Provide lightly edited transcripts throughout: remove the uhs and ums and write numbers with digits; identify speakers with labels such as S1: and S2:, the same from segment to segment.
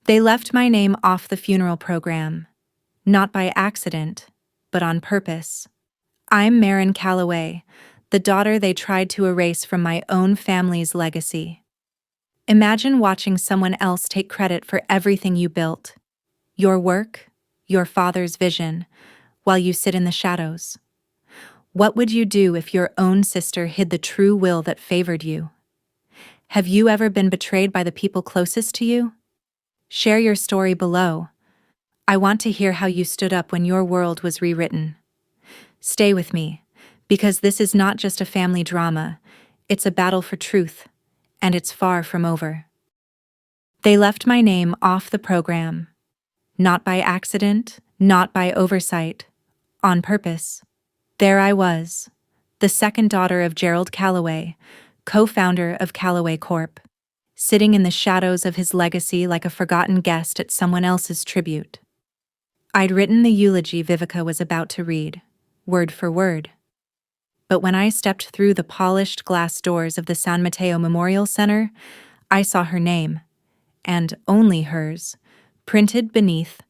S1: They left my name off the funeral program, not by accident, but on purpose. I'm Marin Calloway, the daughter they tried to erase from my own family's legacy. Imagine watching someone else take credit for everything you built, your work, your father's vision, while you sit in the shadows. What would you do if your own sister hid the true will that favored you? Have you ever been betrayed by the people closest to you? Share your story below. I want to hear how you stood up when your world was rewritten. Stay with me, because this is not just a family drama, it's a battle for truth, and it's far from over. They left my name off the program. Not by accident, not by oversight, on purpose. There I was, the second daughter of Gerald Calloway, co-founder of Calloway Corp., sitting in the shadows of his legacy like a forgotten guest at someone else's tribute. I'd written the eulogy Vivica was about to read, word for word. But when I stepped through the polished glass doors of the San Mateo Memorial Center, I saw her name, and only hers, printed beneath,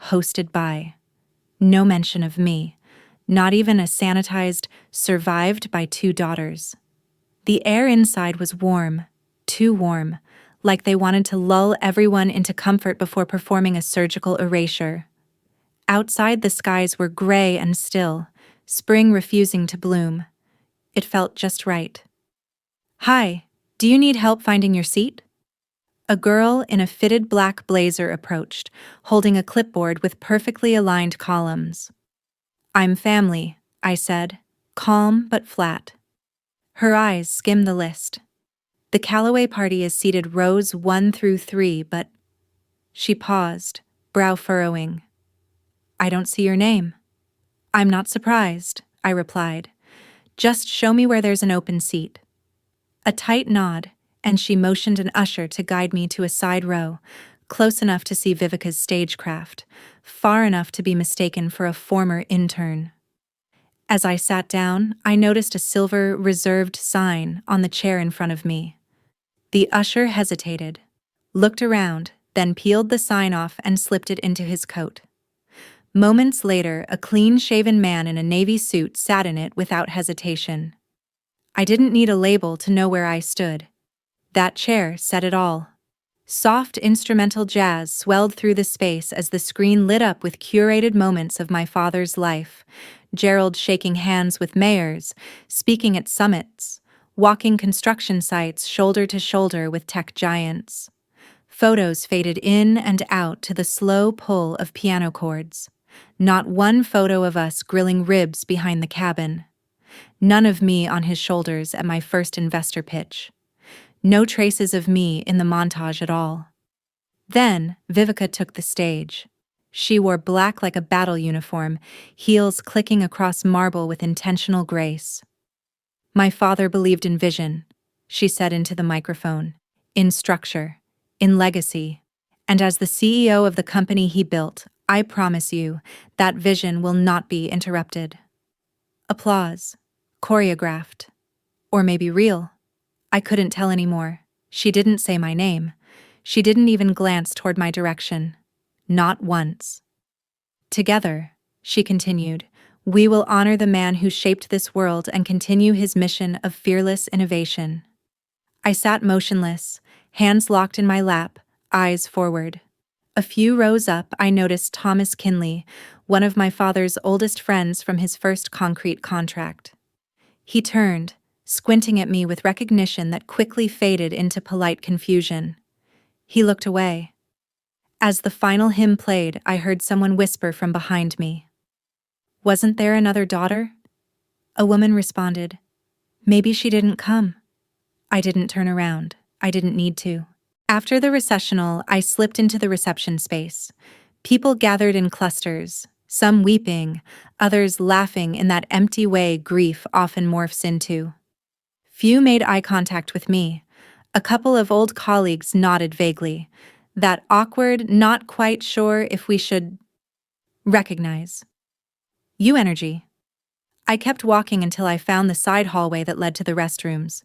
S1: hosted by. No mention of me, not even a sanitized, survived by 2 daughters. The air inside was warm, too warm, like they wanted to lull everyone into comfort before performing a surgical erasure. Outside the skies were gray and still, spring refusing to bloom. It felt just right. "Hi, do you need help finding your seat?" A girl in a fitted black blazer approached, holding a clipboard with perfectly aligned columns. "I'm family," I said, calm but flat. Her eyes skimmed the list. "The Calloway party is seated rows 1 through 3, but..." She paused, brow furrowing. "I don't see your name." "I'm not surprised," I replied. "Just show me where there's an open seat." A tight nod, and she motioned an usher to guide me to a side row, close enough to see Vivica's stagecraft, far enough to be mistaken for a former intern. As I sat down, I noticed a silver reserved sign on the chair in front of me. The usher hesitated, looked around, then peeled the sign off and slipped it into his coat. Moments later, a clean-shaven man in a navy suit sat in it without hesitation. I didn't need a label to know where I stood. That chair said it all. Soft instrumental jazz swelled through the space as the screen lit up with curated moments of my father's life. Gerald shaking hands with mayors, speaking at summits, walking construction sites shoulder to shoulder with tech giants. Photos faded in and out to the slow pull of piano chords. Not one photo of us grilling ribs behind the cabin. None of me on his shoulders at my first investor pitch. No traces of me in the montage at all. Then, Vivica took the stage. She wore black like a battle uniform, heels clicking across marble with intentional grace. "My father believed in vision," she said into the microphone, "in structure, in legacy. And as the CEO of the company he built, I promise you, that vision will not be interrupted." Applause. Choreographed. Or maybe real. I couldn't tell anymore. She didn't say my name. She didn't even glance toward my direction. Not once. "Together," she continued, "we will honor the man who shaped this world and continue his mission of fearless innovation." I sat motionless, hands locked in my lap, eyes forward. A few rows up, I noticed Thomas Kinley, one of my father's oldest friends from his first concrete contract. He turned, squinting at me with recognition that quickly faded into polite confusion. He looked away. As the final hymn played, I heard someone whisper from behind me. "Wasn't there another daughter?" A woman responded, "Maybe she didn't come." I didn't turn around. I didn't need to. After the recessional, I slipped into the reception space. People gathered in clusters, some weeping, others laughing in that empty way grief often morphs into. Few made eye contact with me. A couple of old colleagues nodded vaguely. That awkward, not quite sure if we should recognize. You energy. I kept walking until I found the side hallway that led to the restrooms.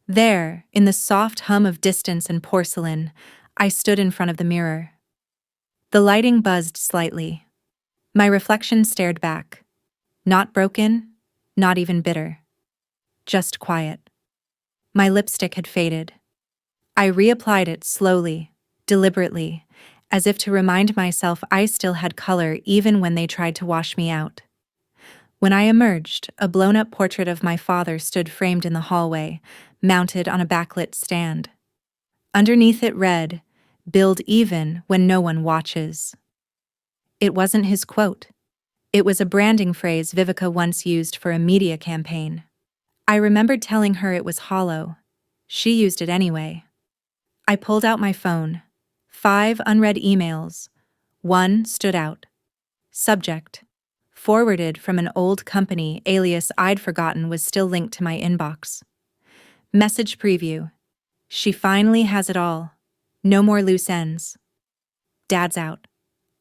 S1: There, in the soft hum of distance and porcelain, I stood in front of the mirror. The lighting buzzed slightly. My reflection stared back. Not broken, not even bitter. Just quiet. My lipstick had faded. I reapplied it slowly, deliberately, as if to remind myself I still had color even when they tried to wash me out. When I emerged, a blown-up portrait of my father stood framed in the hallway, mounted on a backlit stand. Underneath it read, "Build even when no one watches." It wasn't his quote. It was a branding phrase Vivica once used for a media campaign. I remembered telling her it was hollow. She used it anyway. I pulled out my phone. 5 unread emails. One stood out. Subject: forwarded from an old company alias I'd forgotten was still linked to my inbox. Message preview: she finally has it all. No more loose ends. Dad's out.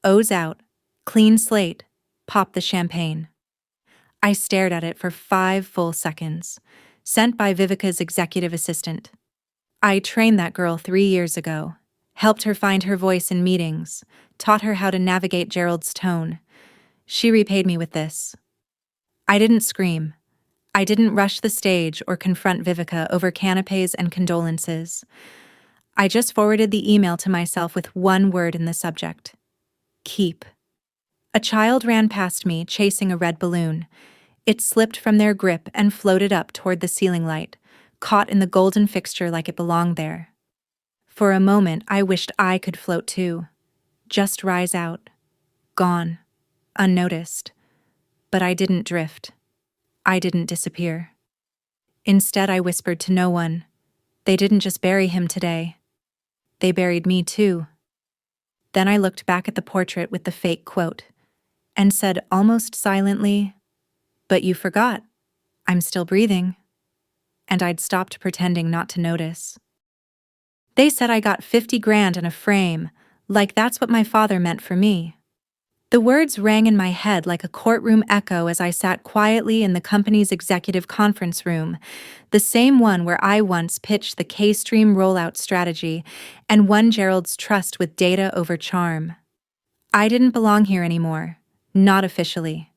S1: O's out. Clean slate. Pop the champagne. I stared at it for 5 full seconds. Sent by Vivica's executive assistant. I trained that girl 3 years ago. Helped her find her voice in meetings. Taught her how to navigate Gerald's tone. She repaid me with this. I didn't scream. I didn't rush the stage or confront Vivica over canapes and condolences. I just forwarded the email to myself with one word in the subject. Keep. A child ran past me, chasing a red balloon. It slipped from their grip and floated up toward the ceiling light, caught in the golden fixture like it belonged there. For a moment, I wished I could float too. Just rise out. Gone. Unnoticed. But I didn't drift. I didn't disappear. Instead, I whispered to no one. They didn't just bury him today. They buried me too. Then I looked back at the portrait with the fake quote and said almost silently, "But you forgot. I'm still breathing." And I'd stopped pretending not to notice. They said I got 50 grand and a frame, like that's what my father meant for me. The words rang in my head like a courtroom echo as I sat quietly in the company's executive conference room, the same one where I once pitched the K-Stream rollout strategy and won Gerald's trust with data over charm. I didn't belong here anymore, not officially.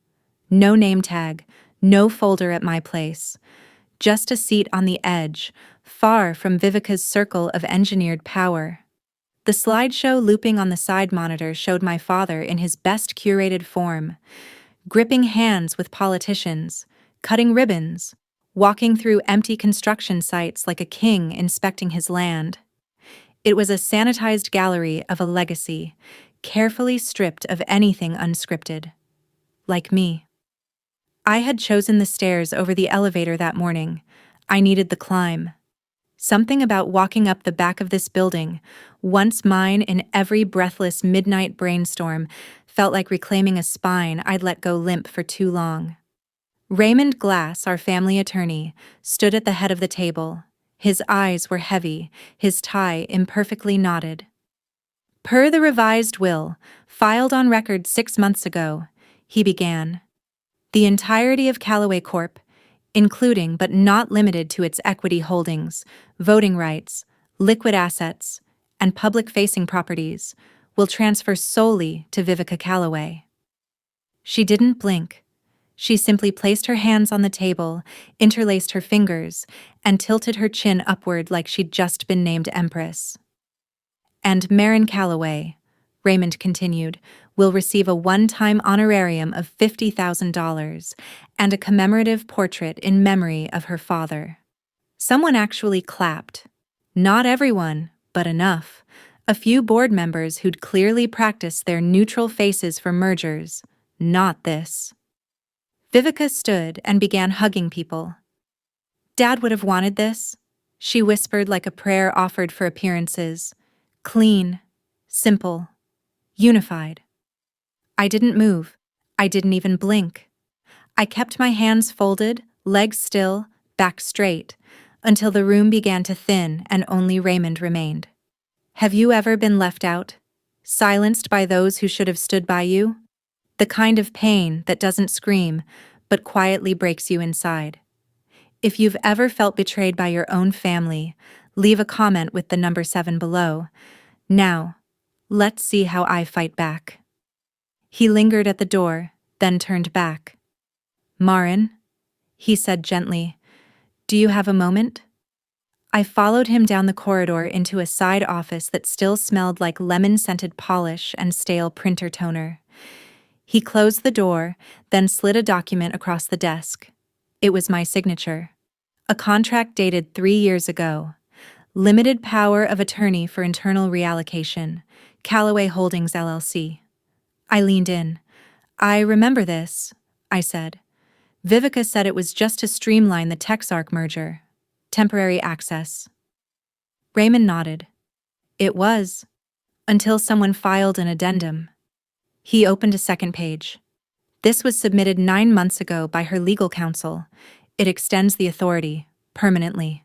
S1: No name tag, no folder at my place. Just a seat on the edge, far from Vivica's circle of engineered power. The slideshow looping on the side monitor showed my father in his best curated form, gripping hands with politicians, cutting ribbons, walking through empty construction sites like a king inspecting his land. It was a sanitized gallery of a legacy, carefully stripped of anything unscripted. Like me. I had chosen the stairs over the elevator that morning. I needed the climb. Something about walking up the back of this building, once mine in every breathless midnight brainstorm, felt like reclaiming a spine I'd let go limp for too long. Raymond Glass, our family attorney, stood at the head of the table. His eyes were heavy, his tie imperfectly knotted. Per the revised will, filed on record 6 months ago, he began. The entirety of Callaway Corp., including but not limited to its equity holdings, voting rights, liquid assets, and public-facing properties, will transfer solely to Vivica Callaway. She didn't blink. She simply placed her hands on the table, interlaced her fingers, and tilted her chin upward like she'd just been named Empress. And Marin Callaway, Raymond continued, will receive a one-time honorarium of $50,000 and a commemorative portrait in memory of her father. Someone actually clapped. Not everyone, but enough. A few board members who'd clearly practiced their neutral faces for mergers. Not this. Vivica stood and began hugging people. Dad would have wanted this, she whispered like a prayer offered for appearances. Clean, simple, unified. I didn't move. I didn't even blink. I kept my hands folded, legs still, back straight, until the room began to thin and only Raymond remained. Have you ever been left out? Silenced by those who should have stood by you? The kind of pain that doesn't scream, but quietly breaks you inside. If you've ever felt betrayed by your own family, leave a comment with the number 7 below. Now, let's see how I fight back. He lingered at the door, then turned back. Marin, he said gently, do you have a moment? I followed him down the corridor into a side office that still smelled like lemon-scented polish and stale printer toner. He closed the door, then slid a document across the desk. It was my signature. A contract dated 3 years ago. Limited power of attorney for internal reallocation. Callaway Holdings LLC. I leaned in. I remember this, I said. Vivica said it was just to streamline the Texark merger. Temporary access. Raymond nodded. It was. Until someone filed an addendum. He opened a second page. This was submitted 9 months ago by her legal counsel. It extends the authority, permanently.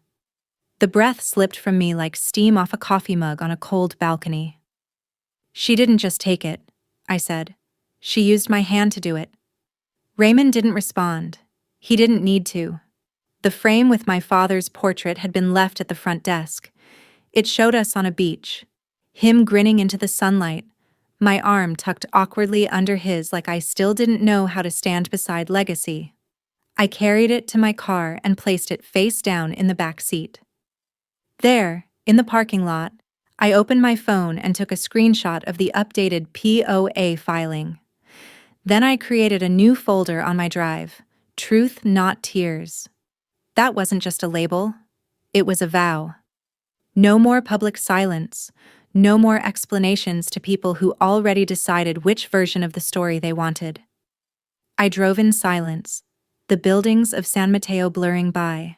S1: The breath slipped from me like steam off a coffee mug on a cold balcony. She didn't just take it, I said. She used my hand to do it. Raymond didn't respond. He didn't need to. The frame with my father's portrait had been left at the front desk. It showed us on a beach. Him grinning into the sunlight, my arm tucked awkwardly under his like I still didn't know how to stand beside legacy. I carried it to my car and placed it face down in the back seat. There, in the parking lot, I opened my phone and took a screenshot of the updated POA filing. Then I created a new folder on my drive, Truth Not Tears. That wasn't just a label, it was a vow. No more public silence, no more explanations to people who already decided which version of the story they wanted. I drove in silence, the buildings of San Mateo blurring by.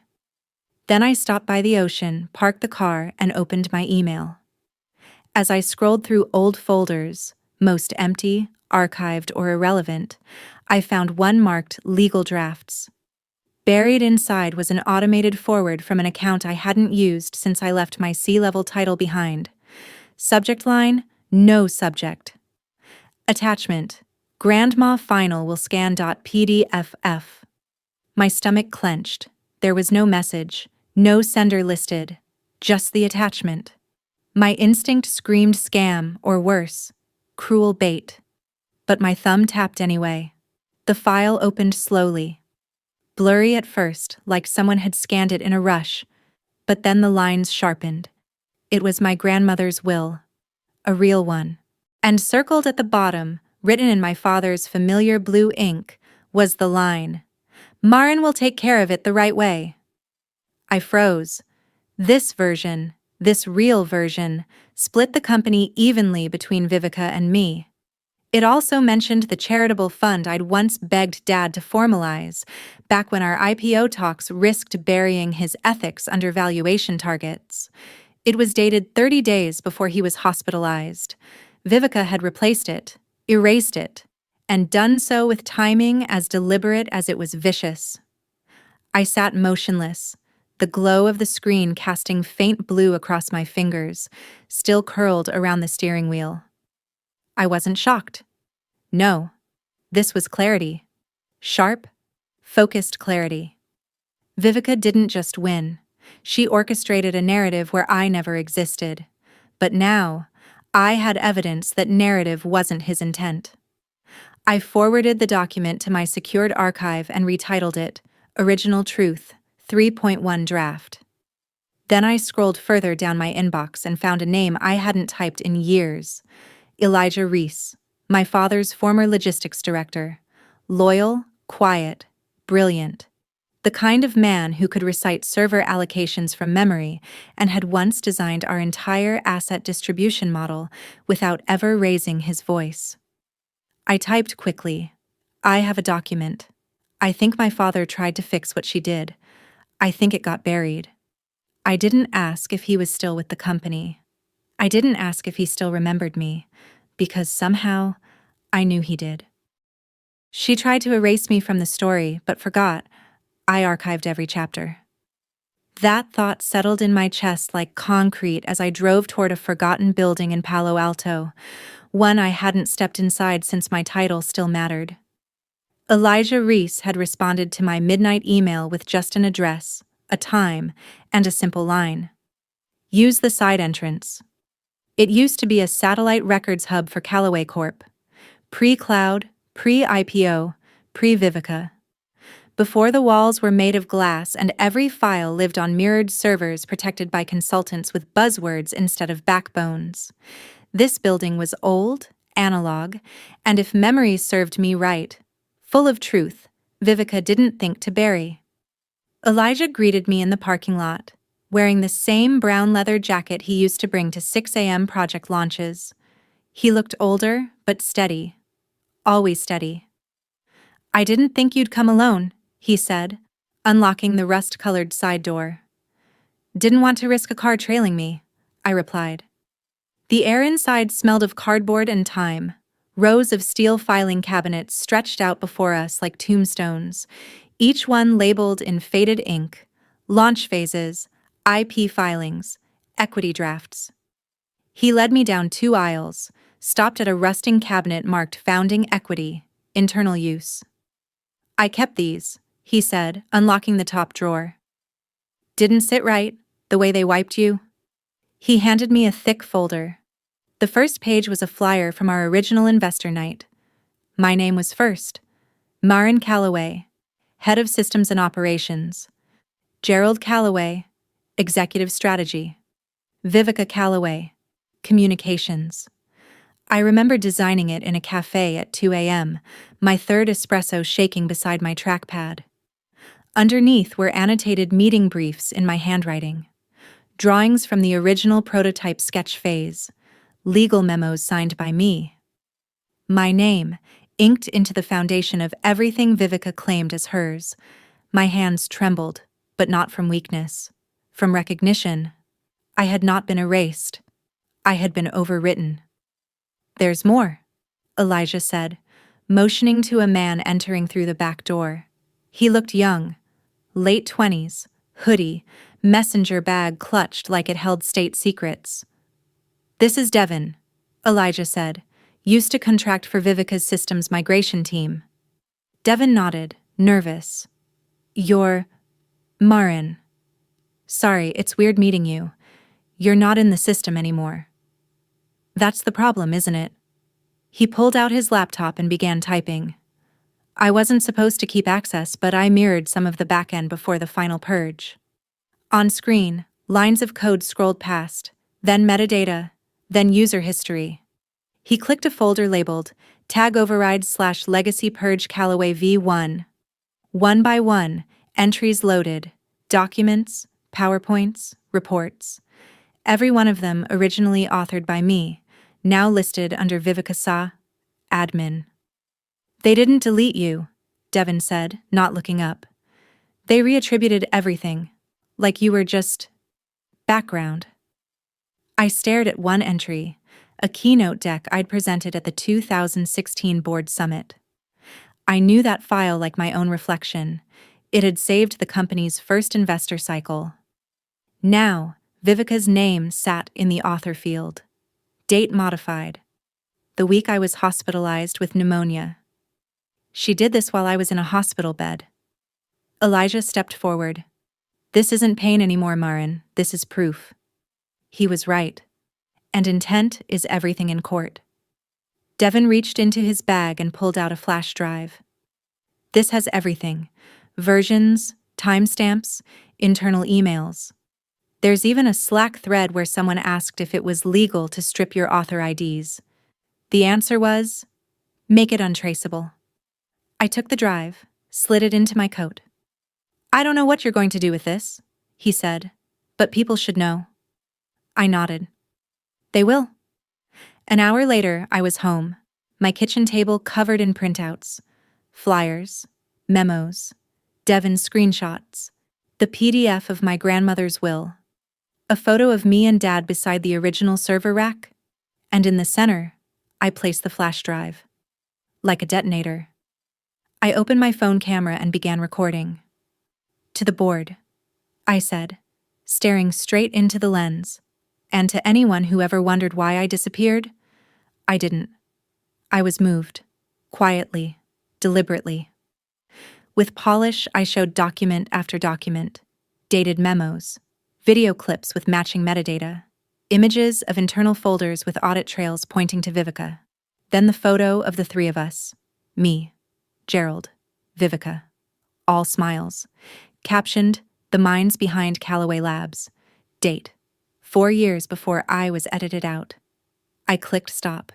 S1: Then I stopped by the ocean, parked the car, and opened my email. As I scrolled through old folders, most empty, archived, or irrelevant, I found one marked Legal Drafts. Buried inside was an automated forward from an account I hadn't used since I left my C-level title behind. Subject line, no subject. Attachment, Grandma Final will scan.pdff. My stomach clenched. There was no message, no sender listed, just the attachment. My instinct screamed scam, or worse, cruel bait. But my thumb tapped anyway. The file opened slowly. Blurry at first, like someone had scanned it in a rush, but then the lines sharpened. It was my grandmother's will, a real one. And circled at the bottom, written in my father's familiar blue ink, was the line, Marin will take care of it the right way. I froze. This version, this real version, split the company evenly between Vivica and me. It also mentioned the charitable fund I'd once begged Dad to formalize, back when our IPO talks risked burying his ethics under valuation targets. It was dated 30 days before he was hospitalized. Vivica had replaced it, erased it, and done so with timing as deliberate as it was vicious. I sat motionless, the glow of the screen casting faint blue across my fingers, still curled around the steering wheel. I wasn't shocked. No, this was clarity. Sharp, focused clarity. Vivica didn't just win. She orchestrated a narrative where I never existed. But now, I had evidence that narrative wasn't his intent. I forwarded the document to my secured archive and retitled it, Original Truth, 3.1 Draft. Then I scrolled further down my inbox and found a name I hadn't typed in years. Elijah Reese, my father's former logistics director. Loyal, quiet, brilliant. The kind of man who could recite server allocations from memory and had once designed our entire asset distribution model without ever raising his voice. I typed quickly. I have a document. I think my father tried to fix what she did. I think it got buried. I didn't ask if he was still with the company. I didn't ask if he still remembered me, because somehow I knew he did. She tried to erase me from the story, but forgot. I archived every chapter. That thought settled in my chest like concrete as I drove toward a forgotten building in Palo Alto, one I hadn't stepped inside since my title still mattered. Elijah Reese had responded to my midnight email with just an address, a time, and a simple line. Use the side entrance. It used to be a satellite records hub for Callaway Corp. Pre-cloud, pre-IPO, pre-Vivica. Before the walls were made of glass and every file lived on mirrored servers protected by consultants with buzzwords instead of backbones. This building was old, analog, and if memory served me right, full of truth, Vivica didn't think to bury. Elijah greeted me in the parking lot, wearing the same brown leather jacket he used to bring to 6 a.m. project launches. He looked older, but steady. Always steady. "I didn't think you'd come alone," he said, unlocking the rust-colored side door. "Didn't want to risk a car trailing me," I replied. The air inside smelled of cardboard and time. Rows of steel filing cabinets stretched out before us like tombstones, each one labeled in faded ink: launch phases, IP filings, equity drafts. He led me down 2 aisles, stopped at a rusting cabinet marked Founding Equity, Internal Use. "I kept these," he said, unlocking the top drawer. "Didn't sit right, the way they wiped you?" He handed me a thick folder. The first page was a flyer from our original investor night. My name was first. Maren Callaway, Head of Systems and Operations. Gerald Callaway, Executive Strategy. Vivica Callaway, Communications. I remember designing it in a cafe at 2 a.m., my third espresso shaking beside my trackpad. Underneath were annotated meeting briefs in my handwriting, drawings from the original prototype sketch phase, legal memos signed by me. My name, inked into the foundation of everything Vivica claimed as hers. My hands trembled, but not from weakness. From recognition. I had not been erased. I had been overwritten. "There's more," Elijah said, motioning to a man entering through the back door. He looked young, late 20s, hoodie, messenger bag clutched like it held state secrets. "This is Devin," Elijah said, used to contract for Vivica's systems migration team. Devin nodded, nervous. "You're Maren. Sorry, it's weird meeting you. You're not in the system anymore." "That's the problem, isn't it?" He pulled out his laptop and began typing. I wasn't supposed to keep access, but I mirrored some of the backend before the final purge. On screen, lines of code scrolled past, then metadata, then user history. He clicked a folder labeled Tag Override/Legacy Purge Callaway V1. One by one, entries loaded, documents, PowerPoints, reports. Every one of them originally authored by me, now listed under Vivica Sa, admin. "They didn't delete you," Devin said, not looking up. "They reattributed everything, like you were just background." I stared at one entry, a keynote deck I'd presented at the 2016 board summit. I knew that file like my own reflection. It had saved the company's first investor cycle. Now, Vivica's name sat in the author field. Date modified. The week I was hospitalized with pneumonia. She did this while I was in a hospital bed. Elijah stepped forward. "This isn't pain anymore, Maren. This is proof." He was right. And intent is everything in court. Devin reached into his bag and pulled out a flash drive. "This has everything. Versions, timestamps, internal emails. There's even a Slack thread where someone asked if it was legal to strip your author IDs. The answer was, make it untraceable." I took the drive, slid it into my coat. "I don't know what you're going to do with this," he said, "but people should know." I nodded. "They will." An hour later, I was home, my kitchen table covered in printouts, flyers, memos, Devin's screenshots, the PDF of my grandmother's will, a photo of me and Dad beside the original server rack, and in the center, I placed the flash drive. Like a detonator. I opened my phone camera and began recording. "To the board," I said, staring straight into the lens. And to anyone who ever wondered why I disappeared, I didn't. I was moved. Quietly. Deliberately. With polish, I showed document after document, dated memos, video clips with matching metadata. Images of internal folders with audit trails pointing to Vivica. Then the photo of the three of us. Me, Gerald, Vivica. All smiles. Captioned, "The minds behind Callaway Labs." Date, 4 years before I was edited out. I clicked stop,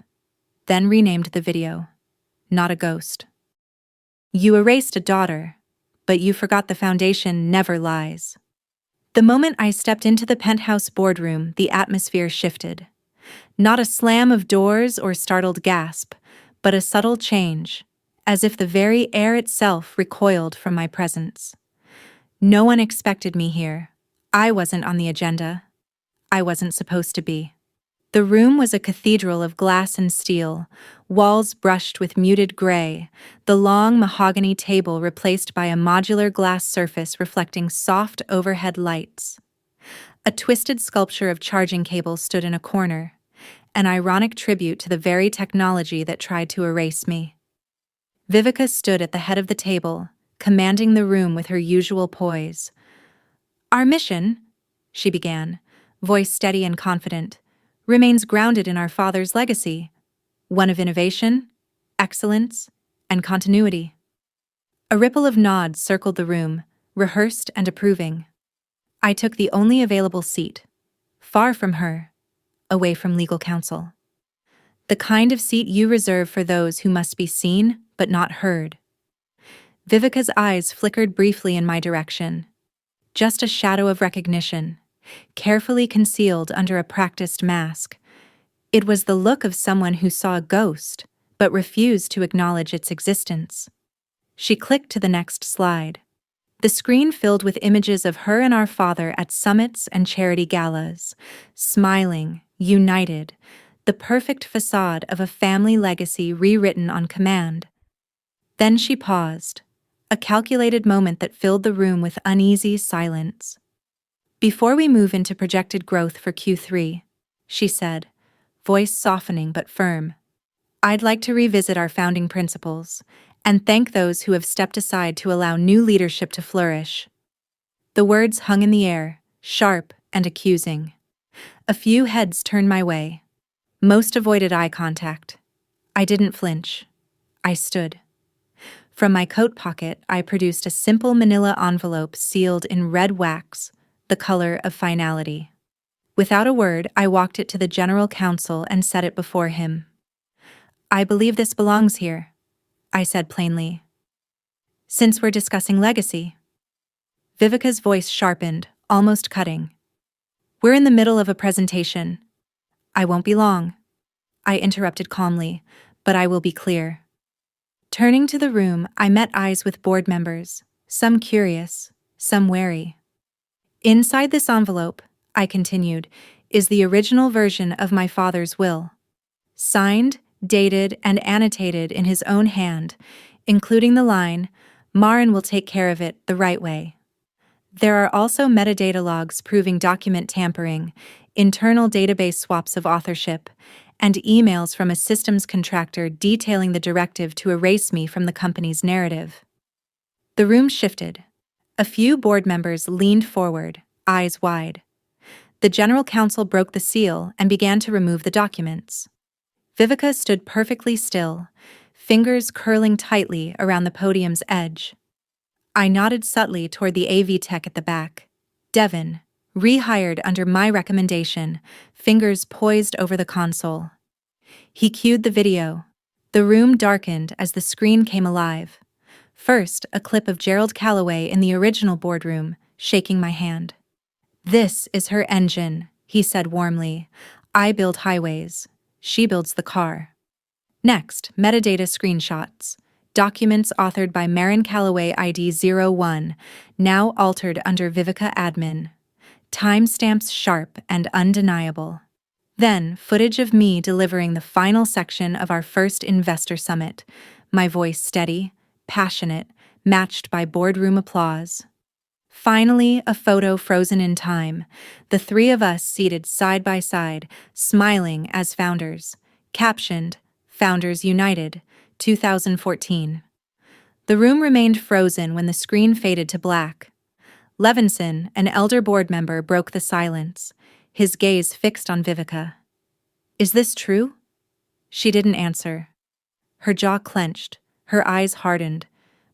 S1: then renamed the video. Not a ghost. You erased a daughter, but you forgot the foundation never lies. The moment I stepped into the penthouse boardroom, the atmosphere shifted. Not a slam of doors or startled gasp, but a subtle change, as if the very air itself recoiled from my presence. No one expected me here. I wasn't on the agenda. I wasn't supposed to be. The room was a cathedral of glass and steel, walls brushed with muted gray, the long mahogany table replaced by a modular glass surface reflecting soft overhead lights. A twisted sculpture of charging cables stood in a corner, an ironic tribute to the very technology that tried to erase me. Vivica stood at the head of the table, commanding the room with her usual poise. "Our mission," she began, voice steady and confident, "remains grounded in our father's legacy, one of innovation, excellence, and continuity." A ripple of nods circled the room, rehearsed and approving. I took the only available seat, far from her, away from legal counsel. The kind of seat you reserve for those who must be seen but not heard. Vivica's eyes flickered briefly in my direction. Just a shadow of recognition, carefully concealed under a practiced mask. It was the look of someone who saw a ghost, but refused to acknowledge its existence. She clicked to the next slide. The screen filled with images of her and our father at summits and charity galas, smiling, united, the perfect facade of a family legacy rewritten on command. Then she paused, a calculated moment that filled the room with uneasy silence. "Before we move into projected growth for Q3, she said, voice softening but firm, "I'd like to revisit our founding principles and thank those who have stepped aside to allow new leadership to flourish." The words hung in the air, sharp and accusing. A few heads turned my way. Most avoided eye contact. I didn't flinch. I stood. From my coat pocket, I produced a simple manila envelope sealed in red wax, the color of finality. Without a word, I walked it to the general counsel and set it before him. "I believe this belongs here," I said plainly. "Since we're discussing legacy." Vivica's voice sharpened, almost cutting. "We're in the middle of a presentation. I won't be long." I interrupted calmly, "but I will be clear." Turning to the room, I met eyes with board members, some curious, some wary. "Inside this envelope," I continued, "is the original version of my father's will. Signed, dated, and annotated in his own hand, including the line, 'Marin will take care of it the right way.' There are also metadata logs proving document tampering, internal database swaps of authorship, and emails from a systems contractor detailing the directive to erase me from the company's narrative." The room shifted. A few board members leaned forward, eyes wide. The general counsel broke the seal and began to remove the documents. Vivica stood perfectly still, fingers curling tightly around the podium's edge. I nodded subtly toward the AV tech at the back. Devin, rehired under my recommendation, fingers poised over the console. He cued the video. The room darkened as the screen came alive. First, a clip of Gerald Callaway in the original boardroom, shaking my hand. "This is her engine," he said warmly. "I build highways. She builds the car." Next, metadata screenshots. Documents authored by Marin Callaway ID 01, now altered under Vivica admin. Timestamps sharp and undeniable. Then, footage of me delivering the final section of our first investor summit, my voice steady, passionate, matched by boardroom applause. Finally, a photo frozen in time, the three of us seated side by side, smiling as founders, captioned, "Founders United, 2014. The room remained frozen when the screen faded to black. Levinson, an elder board member, broke the silence. his gaze fixed on Vivica. "Is this true?" She didn't answer. Her jaw clenched, her eyes hardened,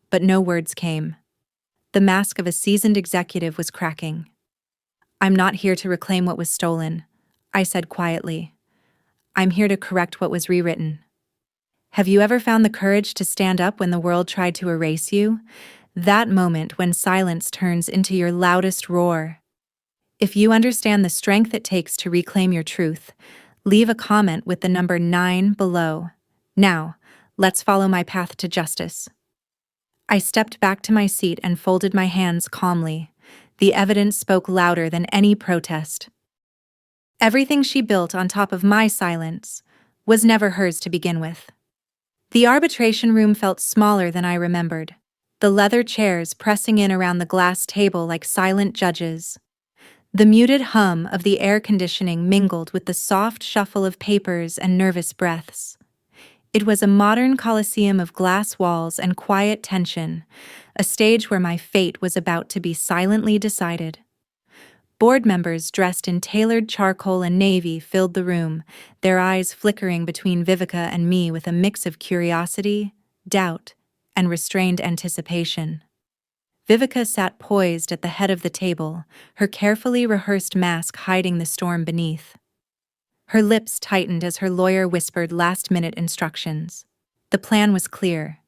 S1: but no words came. The mask of a seasoned executive was cracking. "I'm not here to reclaim what was stolen," I said quietly. "I'm here to correct what was rewritten." Have you ever found the courage to stand up when the world tried to erase you? That moment when silence turns into your loudest roar. If you understand the strength it takes to reclaim your truth, leave a comment with the number 9 below. Now, let's follow my path to justice. I stepped back to my seat and folded my hands calmly. The evidence spoke louder than any protest. Everything she built on top of my silence was never hers to begin with. The arbitration room felt smaller than I remembered, the leather chairs pressing in around the glass table like silent judges. The muted hum of the air conditioning mingled with the soft shuffle of papers and nervous breaths. It was a modern coliseum of glass walls and quiet tension, a stage where my fate was about to be silently decided. Board members dressed in tailored charcoal and navy filled the room, their eyes flickering between Vivica and me with a mix of curiosity, doubt, and restrained anticipation. Vivica sat poised at the head of the table, her carefully rehearsed mask hiding the storm beneath. Her lips tightened as her lawyer whispered last-minute instructions. The plan was clear: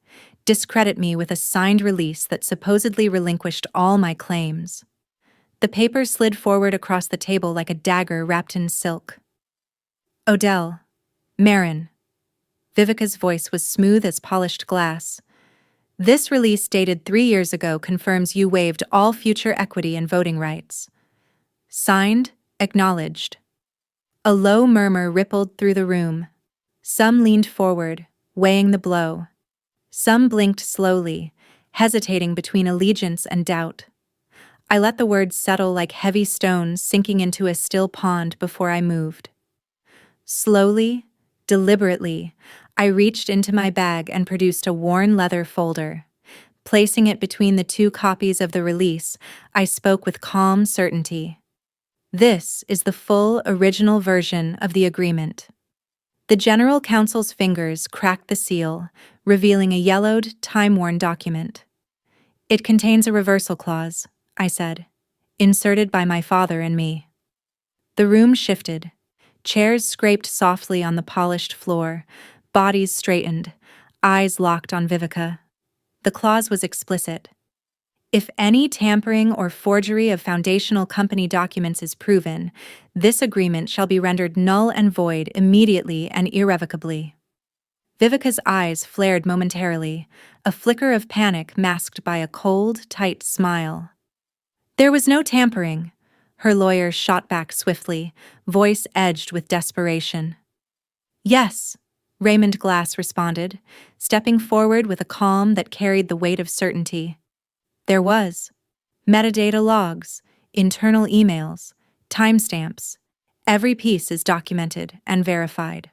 S1: discredit me with a signed release that supposedly relinquished all my claims. The paper slid forward across the table like a dagger wrapped in silk. "Odell, Marin." Vivica's voice was smooth as polished glass. "This release dated 3 years ago confirms you waived all future equity and voting rights. Signed, acknowledged." A low murmur rippled through the room. Some leaned forward, weighing the blow. Some blinked slowly, hesitating between allegiance and doubt. I let the words settle like heavy stones sinking into a still pond before I moved. Slowly, deliberately, I reached into my bag and produced a worn leather folder. Placing it between the 2 copies of the release, I spoke with calm certainty. "This is the full, original version of the agreement." The General Counsel's fingers cracked the seal, revealing a yellowed, time-worn document. "It contains a reversal clause," I said, "inserted by my father and me." The room shifted. Chairs scraped softly on the polished floor, bodies straightened, eyes locked on Vivica. The clause was explicit. If any tampering or forgery of foundational company documents is proven, this agreement shall be rendered null and void immediately and irrevocably. Vivica's eyes flared momentarily, a flicker of panic masked by a cold, tight smile. "There was no tampering," her lawyer shot back swiftly, voice edged with desperation. "Yes," Raymond Glass responded, stepping forward with a calm that carried the weight of certainty. "There was. Metadata logs, internal emails, timestamps. Every piece is documented and verified."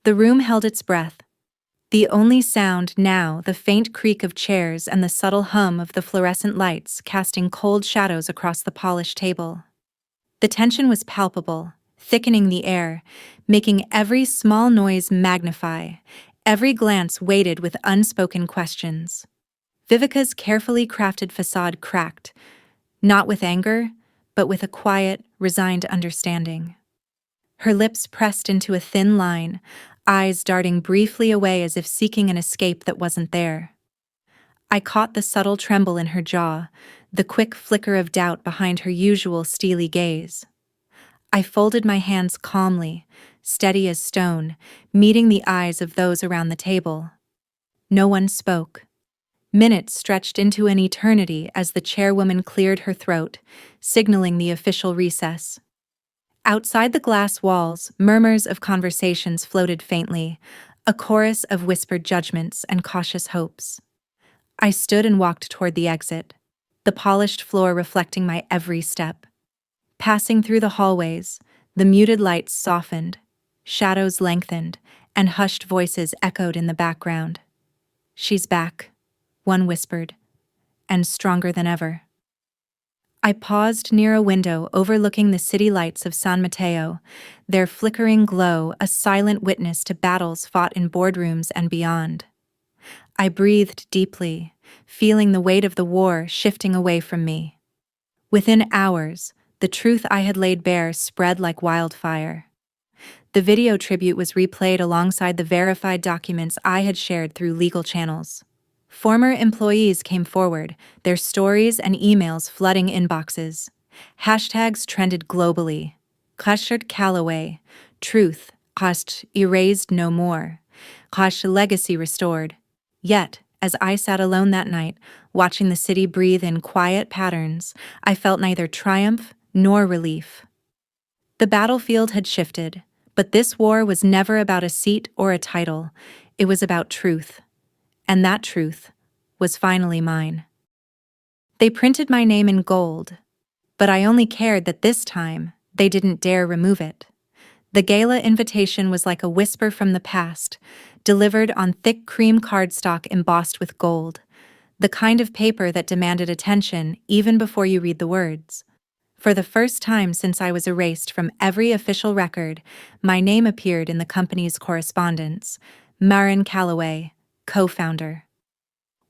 S1: The room held its breath. The only sound now the faint creak of chairs and the subtle hum of the fluorescent lights casting cold shadows across the polished table. The tension was palpable, thickening the air, making every small noise magnify, every glance weighted with unspoken questions. Vivica's carefully crafted facade cracked, not with anger, but with a quiet, resigned understanding. Her lips pressed into a thin line, eyes darting briefly away as if seeking an escape that wasn't there. I caught the subtle tremble in her jaw, the quick flicker of doubt behind her usual steely gaze. I folded my hands calmly, steady as stone, meeting the eyes of those around the table. No one spoke. Minutes stretched into an eternity as the chairwoman cleared her throat, signaling the official recess. Outside the glass walls, murmurs of conversations floated faintly, a chorus of whispered judgments and cautious hopes. I stood and walked toward the exit, the polished floor reflecting my every step. Passing through the hallways, the muted lights softened, shadows lengthened, and hushed voices echoed in the background. "She's back," one whispered, "and stronger than ever." I paused near a window overlooking the city lights of San Mateo, their flickering glow a silent witness to battles fought in boardrooms and beyond. I breathed deeply, feeling the weight of the war shifting away from me. Within hours, the truth I had laid bare spread like wildfire. The video tribute was replayed alongside the verified documents I had shared through legal channels. Former employees came forward, their stories and emails flooding inboxes. Hashtags trended globally. Custard Calloway, truth, cost erased no more. Cost legacy restored. Yet, as I sat alone that night, watching the city breathe in quiet patterns, I felt neither triumph nor relief. The battlefield had shifted, but this war was never about a seat or a title. It was about truth. And that truth was finally mine. They printed my name in gold, but I only cared that this time they didn't dare remove it. The gala invitation was like a whisper from the past, delivered on thick cream cardstock embossed with gold, the kind of paper that demanded attention even before you read the words. For the first time since I was erased from every official record, my name appeared in the company's correspondence. Marin Calloway, co-founder.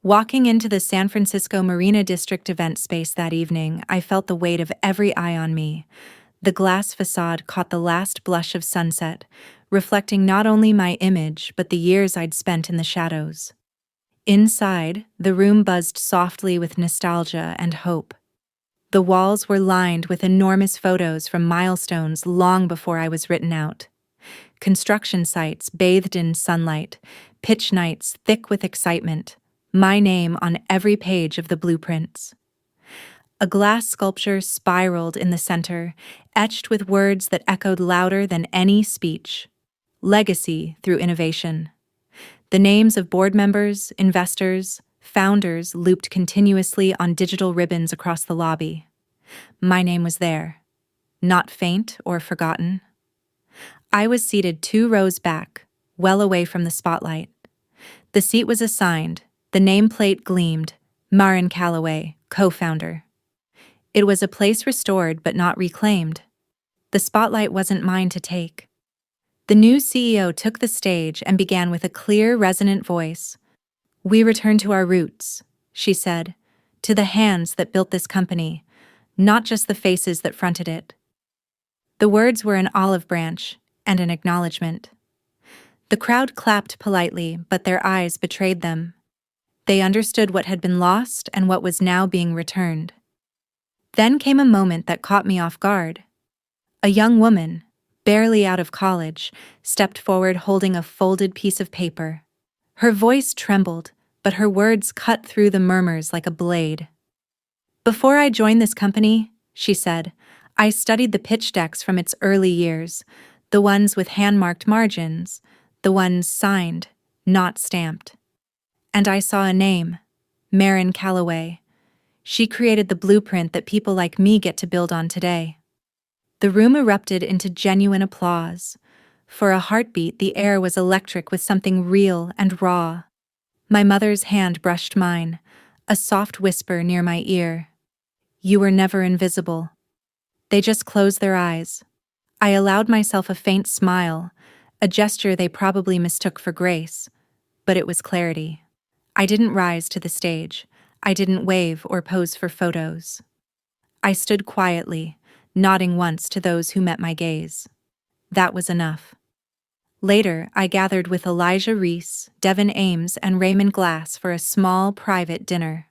S1: Walking into the San Francisco Marina District event space that evening, I felt the weight of every eye on me. The glass facade caught the last blush of sunset, reflecting not only my image but the years I'd spent in the shadows. Inside, the room buzzed softly with nostalgia and hope. The walls were lined with enormous photos from milestones long before I was written out. Construction sites bathed in sunlight, pitch nights thick with excitement, my name on every page of the blueprints. A glass sculpture spiraled in the center, etched with words that echoed louder than any speech. Legacy through innovation. The names of board members, investors, founders looped continuously on digital ribbons across the lobby. My name was there, not faint or forgotten. I was seated 2 rows back, well away from the spotlight. The seat was assigned, the nameplate gleamed, Marin Calloway, co-founder. It was a place restored but not reclaimed. The spotlight wasn't mine to take. The new CEO took the stage and began with a clear, resonant voice. "We return to our roots," she said, "to the hands that built this company, not just the faces that fronted it." The words were an olive branch and an acknowledgement. The crowd clapped politely, but their eyes betrayed them. They understood what had been lost and what was now being returned. Then came a moment that caught me off guard. A young woman, barely out of college, stepped forward holding a folded piece of paper. Her voice trembled, but her words cut through the murmurs like a blade. "Before I joined this company," she said, "I studied the pitch decks from its early years, the ones with hand-marked margins, the ones signed, not stamped. And I saw a name, Marin Calloway. She created the blueprint that people like me get to build on today." The room erupted into genuine applause. For a heartbeat, the air was electric with something real and raw. My mother's hand brushed mine, a soft whisper near my ear. "You were never invisible." They just closed their eyes. I allowed myself a faint smile, a gesture they probably mistook for grace, but it was clarity. I didn't rise to the stage. I didn't wave or pose for photos. I stood quietly, nodding once to those who met my gaze. That was enough. Later, I gathered with Elijah Reese, Devin Ames, and Raymond Glass for a small, private dinner.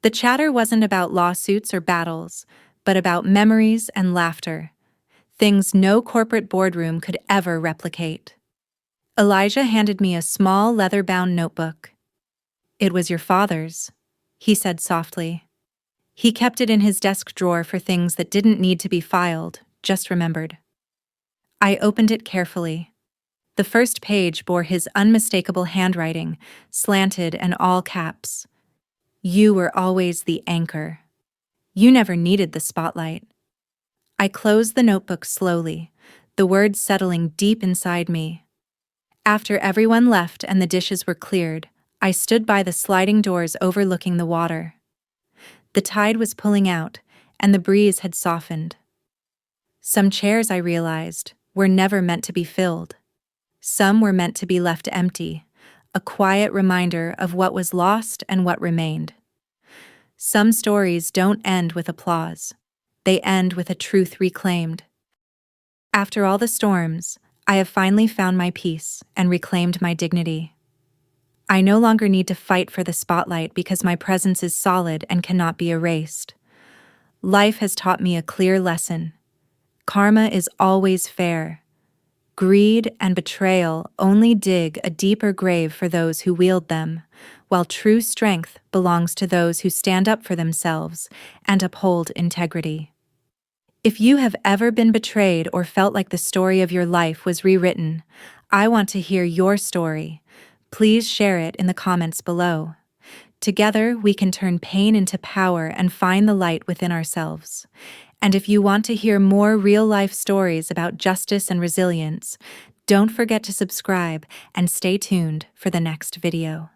S1: The chatter wasn't about lawsuits or battles, but about memories and laughter, things no corporate boardroom could ever replicate. Elijah handed me a small leather-bound notebook. "It was your father's," he said softly. He kept it in his desk drawer for things that didn't need to be filed, just remembered. I opened it carefully. The first page bore his unmistakable handwriting, slanted and all caps. "You were always the anchor. You never needed the spotlight." I closed the notebook slowly, the words settling deep inside me. After everyone left and the dishes were cleared, I stood by the sliding doors overlooking the water. The tide was pulling out, and the breeze had softened. Some chairs, I realized, were never meant to be filled. Some were meant to be left empty, a quiet reminder of what was lost and what remained. Some stories don't end with applause. They end with a truth reclaimed. After all the storms, I have finally found my peace and reclaimed my dignity. I no longer need to fight for the spotlight because my presence is solid and cannot be erased. Life has taught me a clear lesson. Karma is always fair. Greed and betrayal only dig a deeper grave for those who wield them, while true strength belongs to those who stand up for themselves and uphold integrity. If you have ever been betrayed or felt like the story of your life was rewritten, I want to hear your story. Please share it in the comments below. Together, we can turn pain into power and find the light within ourselves. And if you want to hear more real-life stories about justice and resilience, don't forget to subscribe and stay tuned for the next video.